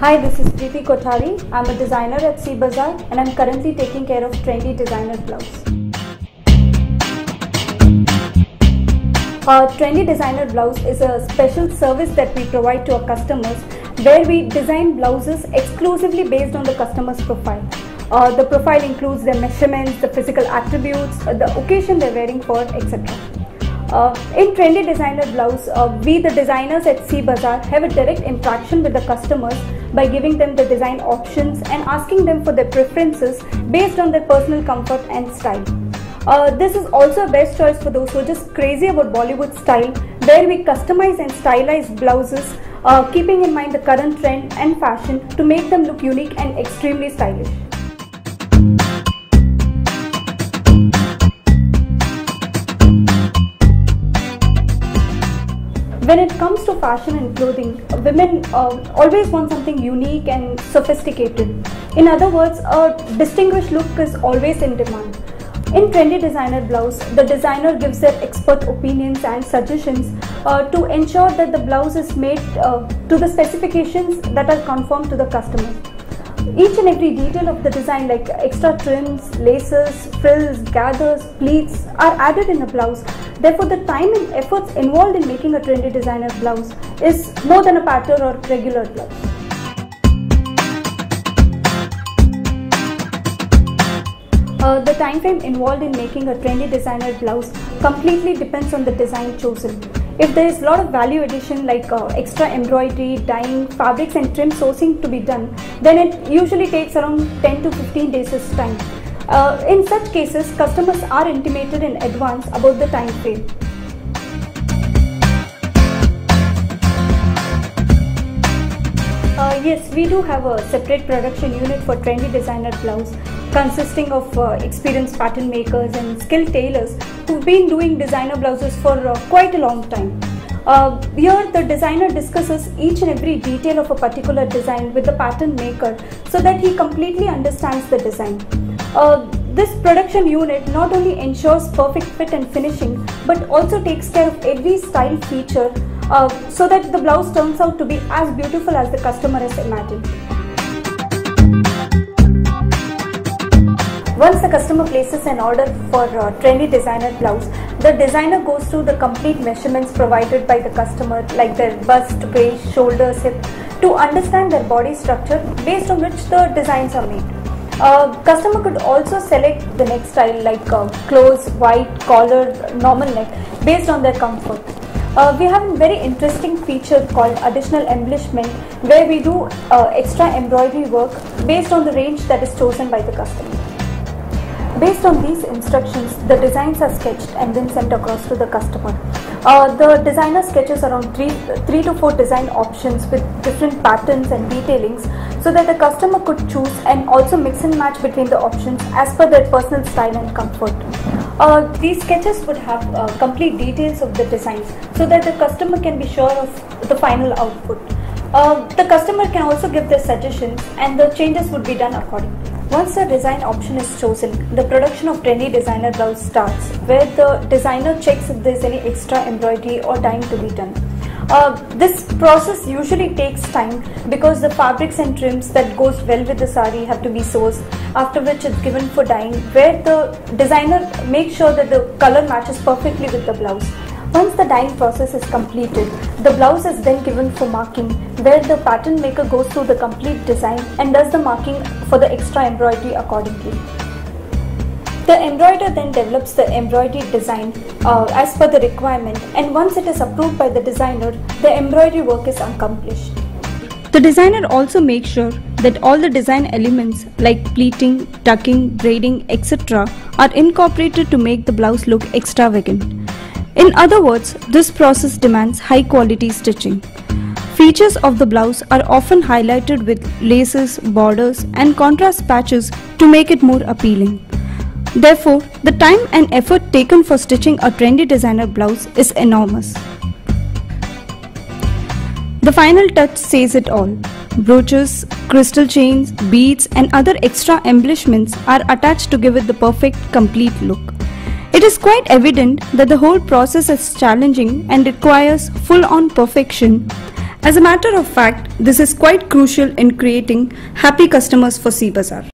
Hi, this is Preeti Kothari. I'm a designer at Cbazaar and I'm currently taking care of Trendy Designer Blouse. Trendy Designer Blouse is a special service that we provide to our customers where we design blouses exclusively based on the customer's profile. The profile includes their measurements, the physical attributes, the occasion they're wearing for, etc. In Trendy Designer Blouse, we the designers at Cbazaar have a direct interaction with the customers by giving them the design options and asking them for their preferences based on their personal comfort and style. This is also a best choice for those who are just crazy about Bollywood style, where we customize and stylize blouses, keeping in mind the current trend and fashion to make them look unique and extremely stylish. When it comes to fashion and clothing, women always want something unique and sophisticated. In other words, a distinguished look is always in demand. In Trendy Designer Blouse, the designer gives their expert opinions and suggestions to ensure that the blouse is made to the specifications that are conformed to the customer. Each and every detail of the design, like extra trims, laces, frills, gathers, pleats, are added in a blouse. Therefore, the time and efforts involved in making a Trendy Designer blouse is more than a pattern or regular blouse. The time frame involved in making a Trendy Designer blouse completely depends on the design chosen. If there is a lot of value addition like extra embroidery, dyeing, fabrics and trim sourcing to be done, then it usually takes around 10 to 15 days time. In such cases, customers are intimated in advance about the time frame. Yes, we do have a separate production unit for Trendy Designer Blouse consisting of experienced pattern makers and skilled tailors who've been doing designer blouses for quite a long time. Here the designer discusses each and every detail of a particular design with the pattern maker so that he completely understands the design. This production unit not only ensures perfect fit and finishing but also takes care of every style feature so that the blouse turns out to be as beautiful as the customer has imagined. Once the customer places an order for Trendy Designer blouse, the designer goes through the complete measurements provided by the customer like their bust, waist, shoulders, hip to understand their body structure based on which the designs are made. Customer could also select the neck style like close, white, collar, normal neck based on their comfort. We have a very interesting feature called additional embellishment where we do extra embroidery work based on the range that is chosen by the customer. Based on these instructions, the designs are sketched and then sent across to the customer. The designer sketches around 3 to 4 design options with different patterns and detailings so that the customer could choose and also mix and match between the options as per their personal style and comfort. These sketches would have complete details of the designs so that the customer can be sure of the final output. The customer can also give their suggestions and the changes would be done accordingly. Once the design option is chosen, the production of Trendy Designer blouse starts, where the designer checks if there is any extra embroidery or dyeing to be done. This process usually takes time because the fabrics and trims that goes well with the sari have to be sourced, after which it's given for dyeing, where the designer makes sure that the color matches perfectly with the blouse. Once the dyeing process is completed, the blouse is then given for marking, where the pattern maker goes through the complete design and does the marking for the extra embroidery accordingly. The embroiderer then develops the embroidery design as per the requirement, and once it is approved by the designer, the embroidery work is accomplished. The designer also makes sure that all the design elements like pleating, tucking, braiding, etc. are incorporated to make the blouse look extravagant. In other words, this process demands high quality stitching. Features of the blouse are often highlighted with laces, borders and contrast patches to make it more appealing. Therefore, the time and effort taken for stitching a Trendy Designer blouse is enormous. The final touch says it all. Brooches, crystal chains, beads and other extra embellishments are attached to give it the perfect, complete look. It is quite evident that the whole process is challenging and requires full-on perfection, As a matter of fact, this is quite crucial in creating happy customers for Cbazaar.